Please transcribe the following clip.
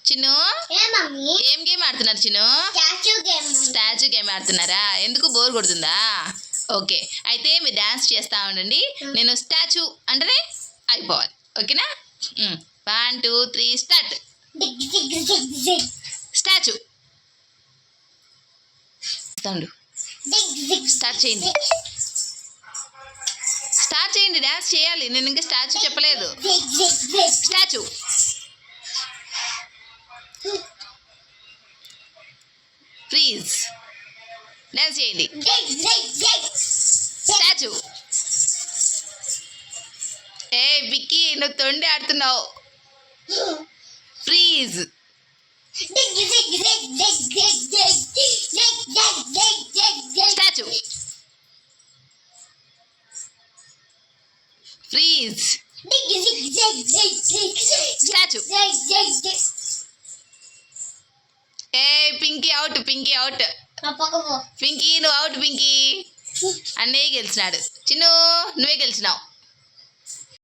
చిన్ను ఏం గేమ్ ఆడుతున్నారు Chinnu? Statue game ఆడుతున్నారా? ఎందుకు బోర్ కొడుతుందా? ఓకే, అయితే మీరు డ్యాన్స్ చేస్తూ ఉండండి, నేను స్టాచ్యూ అంటే అయిపోవాలి. ఓకేనా? 1 2 3 స్టార్ట్. స్టాచ్యూ స్టార్ట్ చేయండి. స్టార్ట్ చేయండి, డ్యాన్స్ చేయాలి. నేను ఇంకా స్టాచ్యూ చెప్పలేదు. స్టాచ్యూ ప్లీజ్ డ్యాన్స్ చేయండి. స్టాచ్యూ. ఏ విక్కీ, నువ్వు తొండి ఆడుతున్నావు. ప్లీజ్. Statue please. స్టాచ్యూ. ఏ పింకీ అవుట్, పింకీ అవుట్. పింకీ నువ్వు అవుట్. పింకీ అన్నయ్య గెలిచినాడు. చిన్ను నువ్వే గెలిచినావు.